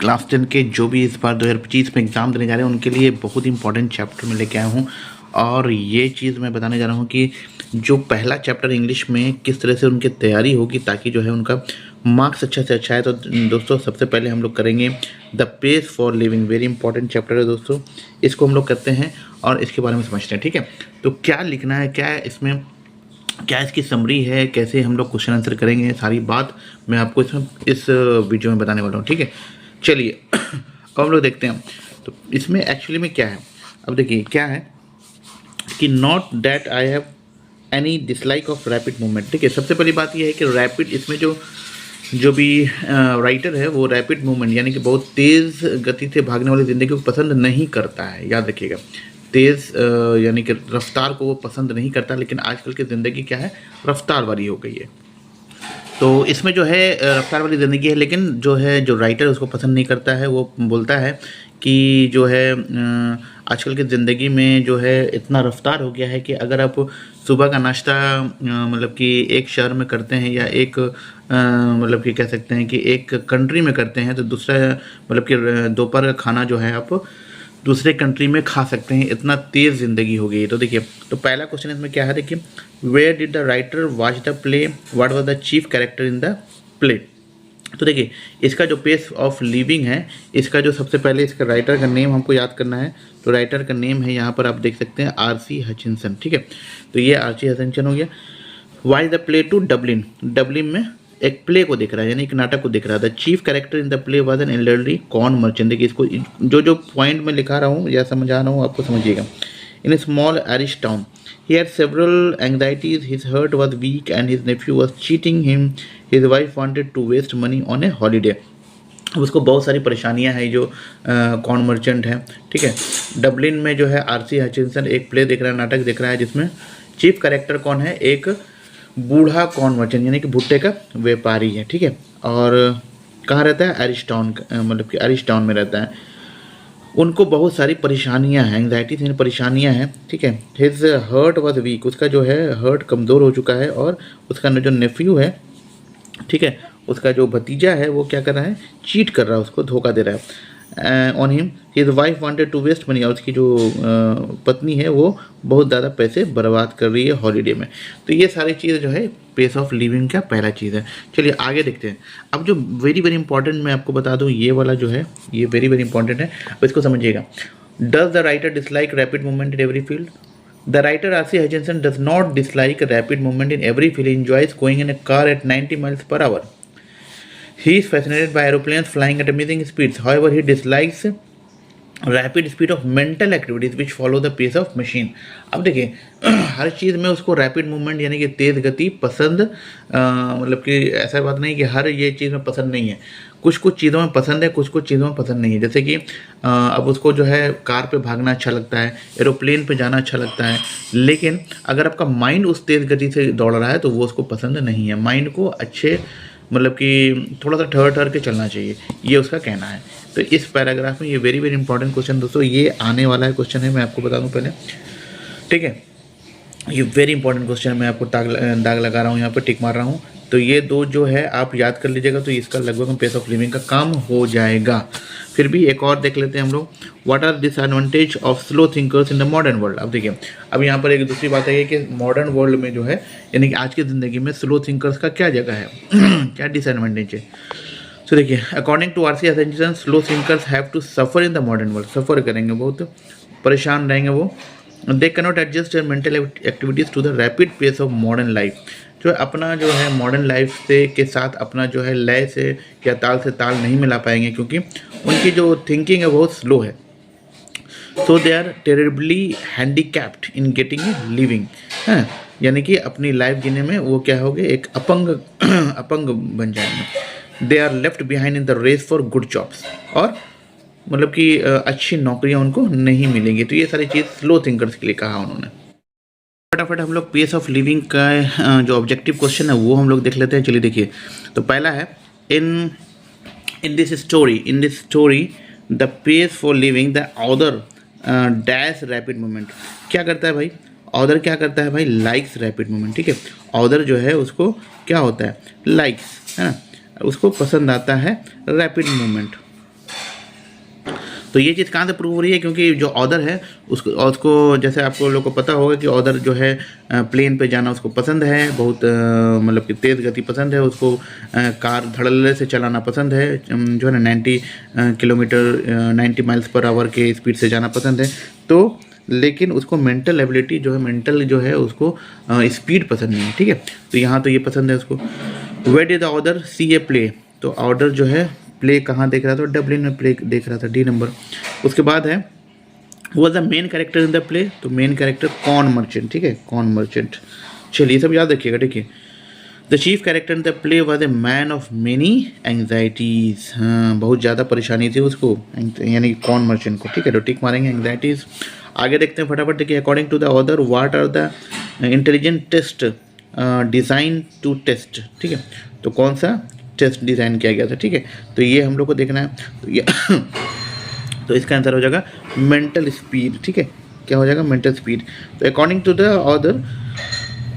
Class 10 के जो भी इस बार 2025 में एग्ज़ाम देने जा रहे हैं उनके लिए बहुत इंपॉर्टेंट चैप्टर मैं लेके आया हूँ। और ये चीज़ मैं बताने जा रहा हूँ कि जो पहला चैप्टर इंग्लिश में किस तरह से उनकी तैयारी होगी ताकि जो है उनका मार्क्स अच्छा से अच्छा है। तो दोस्तों सबसे पहले हम लोग करेंगे the pace for living, very important chapter है दोस्तों, इसको हम लोग करते हैं और इसके बारे में समझते हैं। ठीक है, तो क्या लिखना है, क्या इसमें, क्या इसकी समरी है, कैसे हम लोग क्वेश्चन आंसर करेंगे, सारी बात मैं आपको इसमें इस वीडियो में बताने वाला हूँ। ठीक है, चलिए अब हम लोग देखते हैं तो इसमें एक्चुअली में क्या है। अब देखिए क्या है कि not that I have any dislike of rapid movement. ठीक है, सबसे पहली बात यह है कि रैपिड, इसमें जो भी राइटर है वो रैपिड मूवमेंट यानी कि बहुत तेज़ गति से भागने वाली ज़िंदगी को पसंद नहीं करता है। याद रखिएगा, तेज़ यानी कि रफ्तार को वो पसंद नहीं करता, लेकिन आजकल की ज़िंदगी क्या है, रफ्तार वाली हो गई है। तो इसमें जो है रफ्तार वाली ज़िंदगी है, लेकिन जो है जो राइटर उसको पसंद नहीं करता है। वो बोलता है कि जो है आजकल की ज़िंदगी में जो है इतना रफ्तार हो गया है कि अगर आप सुबह का नाश्ता मतलब कि एक शहर में करते हैं या एक मतलब कि कह सकते हैं कि एक कंट्री में करते हैं, तो दूसरा मतलब कि दोपहर का खाना जो है आप दूसरे कंट्री में खा सकते हैं, इतना तेज़ ज़िंदगी हो गई है। तो देखिए, तो पहला क्वेश्चन इसमें क्या है, देखिए, where did the writer watch the play, what was the chief character in the play. तो देखिए, इसका जो पेस ऑफ लिविंग है, इसका जो सबसे पहले इसका राइटर का नेम हमको याद करना है। तो राइटर का नेम है, यहाँ पर आप देख सकते हैं, आर.सी. हचिंसन। ठीक है, तो ये आर.सी. हचिंसन हो गया। Why the play to Dublin, Dublin में एक प्ले को देख रहा है यानी एक नाटक को देख रहा था। Chief character in the play was an elderly corn merchant. देखिए, इसको जो पॉइंट मैं लिखा रहा हूँ या समझा रहा हूँ आपको समझिएगा। In a small Irish town he had several anxieties, his heart was weak and his nephew was cheating him, his wife wanted to waste money on a holiday। अब उसको बहुत सारी परेशानियां हैं जो कॉर्न मर्चेंट है। ठीक है, डबलिन में जो है आर.सी. हचिंसन एक प्ले देख रहा है, नाटक देख रहा है, जिसमें चीफ कैरेक्टर कौन है, एक बूढ़ा कॉर्न मर्चेंट यानी कि भुट्टे का व्यापारी है। ठीक है, और कहाँ रहता है, आयरिश टाउन, मतलब कि आयरिश टाउन में रहता है। उनको बहुत सारी परेशानियां हैं, एंग्जाइटी से परेशानियां हैं। ठीक है, हिज हर्ट वॉज वीक, उसका जो है हर्ट कमज़ोर हो चुका है, और उसका जो नेफ्यू है, ठीक है, उसका जो भतीजा है वो क्या कर रहा है, चीट कर रहा है, उसको धोखा दे रहा है on him. His wife wanted to waste money, और उसकी जो पत्नी है वो बहुत ज़्यादा पैसे बर्बाद कर रही है हॉलीडे में। तो ये सारी चीज़ जो है पेस ऑफ लिविंग का पहला चीज़ है। चलिए आगे देखते हैं। अब जो वेरी वेरी इंपॉर्टेंट मैं आपको बता दूं, ये वाला जो है ये वेरी वेरी इंपॉर्टेंट है, अब इसको समझिएगा। Does the writer dislike rapid movement in every field. The writer RC. Hutchinson does not dislike rapid movement in every field, enjoys going in A car eight 90 miles per hour। He is fascinated by aeroplanes flying at amazing speeds. However, he dislikes rapid speed of mental activities which follow the pace of machine. अब देखिए, हर चीज़ में उसको rapid movement यानी कि तेज़ गति पसंद, मतलब कि ऐसा बात नहीं कि हर ये चीज़ में पसंद नहीं है, कुछ कुछ चीज़ों में पसंद है, कुछ कुछ चीज़ों में पसंद नहीं है। जैसे कि अब उसको जो है कार पे भागना अच्छा लगता है, एरोप्लेन पे जाना अच्छा लगता है, लेकिन अगर आपका माइंड उस तेज़ गति से दौड़ रहा है तो वो उसको पसंद नहीं है। माइंड को अच्छे मतलब कि थोड़ा सा ठहर के चलना चाहिए, ये उसका कहना है। तो इस पैराग्राफ में ये वेरी वेरी इंपॉर्टेंट क्वेश्चन दोस्तों, ये आने वाला है क्वेश्चन है, मैं आपको बता दूं पहले। ठीक है, ये वेरी इंपॉर्टेंट क्वेश्चन, मैं आपको दाग लगा रहा हूँ, यहाँ पर टिक मार रहा हूँ। तो ये दो जो है आप याद कर लीजिएगा, तो इसका लगभग पेस ऑफ लिविंग का काम हो जाएगा। फिर भी एक और देख लेते हैं हम लोग, what are disadvantage of slow thinkers in the modern world. अब देखिए, अब यहाँ पर एक दूसरी बात है कि मॉडर्न वर्ल्ड में जो है यानी कि आज की ज़िंदगी में स्लो थिंकर्स का क्या जगह है क्या डिसएडवांटेज है। तो देखिए, according to R C. Hutchinson, slow thinkers have to suffer in the modern world, suffer करेंगे, बहुत परेशान रहेंगे वो। They cannot adjust their mental activities to the rapid pace of modern life. जो अपना जो है मॉडर्न लाइफ से के साथ अपना जो है लय से या ताल से ताल नहीं मिला पाएंगे, क्योंकि उनकी जो थिंकिंग है बहुत स्लो है। So they are terribly handicapped in getting a living, है यानी कि अपनी लाइफ जीने में वो क्या होंगे, एक अपंग बन जाएंगे। They are left behind in the race for good jobs, और मतलब कि अच्छी नौकरियां उनको नहीं मिलेंगी। तो ये सारी चीज़ स्लो थिंकर्स के लिए कहा उन्होंने। फटाफट हम लोग पेस ऑफ लिविंग का जो ऑब्जेक्टिव क्वेश्चन है वो हम लोग देख लेते हैं। चलिए देखिए, तो पहला है, in this story the pace for living the author dash rapid movement. क्या करता है भाई, ऑथर क्या करता है भाई, लाइक्स रैपिड मूवमेंट। ठीक है, ऑथर जो है उसको क्या होता है, लाइक्स, है ना, उसको पसंद आता है रैपिड मूवमेंट। तो ये चीज़ कहाँ से प्रूव हो रही है, क्योंकि जो ऑथर है उसको जैसे आपको लोग को पता होगा कि ऑथर जो है प्लेन पे जाना उसको पसंद है, बहुत मतलब कि तेज़ गति पसंद है उसको, कार धड़ल्ले से चलाना पसंद है, जो है ना 90 किलोमीटर 90 माइल्स पर आवर के स्पीड से जाना पसंद है। तो लेकिन उसको मेंटल एबिलिटी जो है, मेंटल जो है उसको स्पीड पसंद नहीं है, ठीक है। तो यहाँ तो ये पसंद है उसको। Where did the author see a play, तो ऑर्डर जो है प्ले कहाँ देख रहा था, डब्लिन में प्ले देख रहा था, डी नंबर। उसके बाद है was the main character in the play, तो मेन कैरेक्टर कॉर्न मर्चेंट, ठीक है, कॉर्न मर्चेंट। चलिए सब याद रखिएगा, देखिए the chief character in the play was a man of many anxieties, हाँ बहुत ज़्यादा परेशानी थी उसको, यानी कॉर्न मर्चेंट को, ठीक है, तो टिक मारेंगे एंग्जाइटीज़। आगे देखते हैं फटाफट, देखिए according to the author what are the intelligent test design to test, ठीक है, तो कौन सा टेस्ट डिज़ाइन किया गया था, ठीक है, तो ये हम लोग को देखना है। तो ये तो इसका आंसर हो जाएगा मेंटल स्पीड, ठीक है, क्या हो जाएगा मेंटल स्पीड। तो according to the author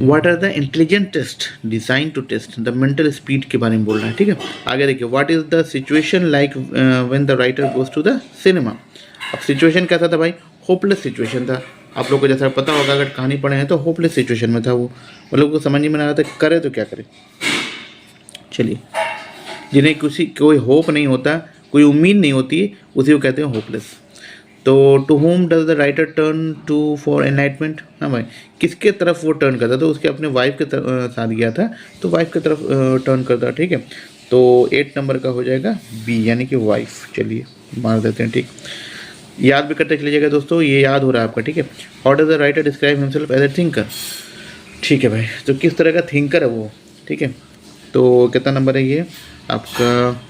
what are the intelligent test design to test the mental speed के बारे में बोल रहा है, ठीक है। आगे देखिए what is the situation like when the writer goes to the cinema. अब सिचुएशन कैसा था भाई, होपलेस सिचुएशन था। आप लोग को जैसा पता होगा अगर कहानी पढ़े हैं तो होपलेस सिचुएशन में था वो, मतलब को समझ में नहीं आ रहा था करे तो क्या करे। चलिए जिन्हें कोई होप नहीं होता, कोई उम्मीद नहीं होती, उसी को कहते हैं होपलेस। तो to whom does the writer turn to for enlightenment, हाँ भाई किसके तरफ वो टर्न करता, तो उसके अपने वाइफ के साथ गया था, तो वाइफ की तरफ टर्न करता, ठीक है। तो 8 नंबर का हो जाएगा बी, यानी कि वाइफ। चलिए मार देते हैं, ठीक, याद भी करते चले जाएगा दोस्तों, ये याद हो रहा है आपका, ठीक है। How does the writer describe himself as a thinker, ठीक है भाई, तो किस तरह का थिंकर है वो, ठीक है। तो कितना नंबर है ये आपका,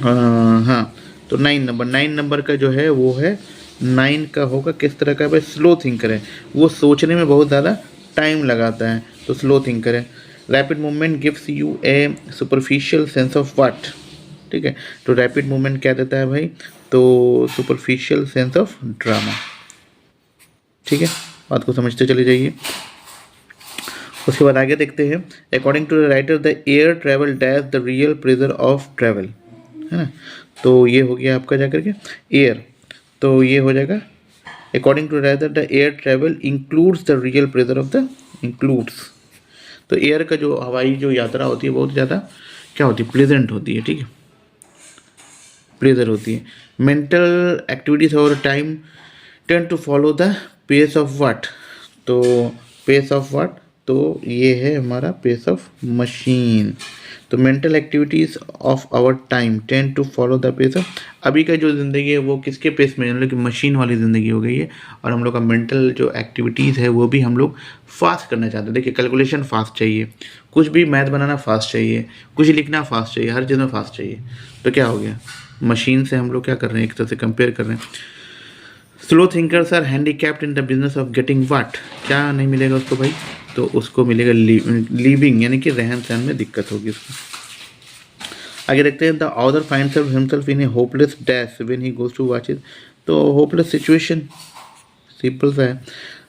हाँ तो 9 नंबर का जो है वो है 9 का होगा किस तरह का भाई, स्लो थिंकर है, वो सोचने में बहुत ज़्यादा टाइम लगाता है, तो स्लो थिंकर है। Rapid movement gives U A superficial sense of what, ठीक है, तो रैपिड मूवमेंट क्या देता है भाई, तो सुपरफिशियल सेंस ऑफ ड्रामा, ठीक है, बात को समझते चले जाइए। उसके बाद आगे देखते हैं according to the writer the air travel dash the real pleasure of travel, है ना, तो ये हो गया आपका जाकर के एयर, तो ये हो जाएगा according to writer the air travel includes the real pleasure of the includes, तो एयर का जो हवाई जो यात्रा होती है बहुत ज़्यादा क्या होती है, प्लेजेंट होती है, ठीक है, प्लेजर होती है। मेंटल एक्टिविटीज और time tend to follow the pace of what, तो पेस ऑफ व्हाट, तो ये है हमारा पेस ऑफ मशीन। तो mental activities of our time tend to follow the pace of, अभी का जो ज़िंदगी है वो किसके पेस में, मतलब कि मशीन वाली ज़िंदगी हो गई है, और हम लोग का मेंटल जो एक्टिविटीज़ है वो भी हम लोग फास्ट करना चाहते हैं। देखिए कैलकुलेशन फास्ट चाहिए, कुछ भी मैथ बनाना फास्ट चाहिए, कुछ लिखना फास्ट चाहिए, हर चीज़ में फास्ट चाहिए, तो क्या हो गया मशीन से हम लोग क्या कर रहे हैं, एक तरह से कंपेयर कर रहे हैं। Slow thinkers are handicapped in the business of getting what, क्या नहीं मिलेगा उसको भाई, तो उसको मिलेगा लिविंग, यानी कि रहन सहन में दिक्कत होगी उसको। आगे देखते हैं the author finds himself in a hopeless dash when he goes to watch it, तो होपलेस सिचुएशन सिंपल सा है।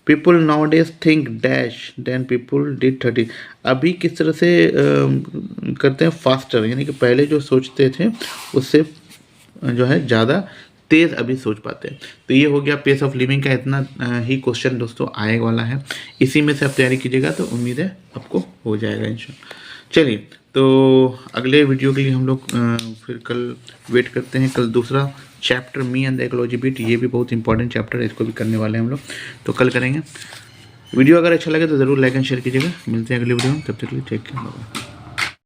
People nowadays think dash than people did 30, अभी किस तरह से करते हैं फास्टर, यानी कि पहले जो सोचते थे उससे जो है ज़्यादा तेज़ अभी सोच पाते हैं। तो ये हो गया पेस ऑफ लिविंग का, इतना ही क्वेश्चन दोस्तों आने वाला है, इसी में से आप तैयारी कीजिएगा तो उम्मीद है आपको हो जाएगा इंशाल्लाह। चलिए तो अगले वीडियो के लिए हम लोग फिर कल वेट करते हैं। कल दूसरा chapter me and the ecology bit, ये भी बहुत इंपॉर्टेंट चैप्टर है, इसको भी करने वाले हैं हम लोग, तो कल करेंगे। वीडियो अगर अच्छा लगे तो ज़रूर लाइक एंड शेयर कीजिएगा। मिलते हैं अगले वीडियो में, तब तक के लिए टेक केयर, बाय।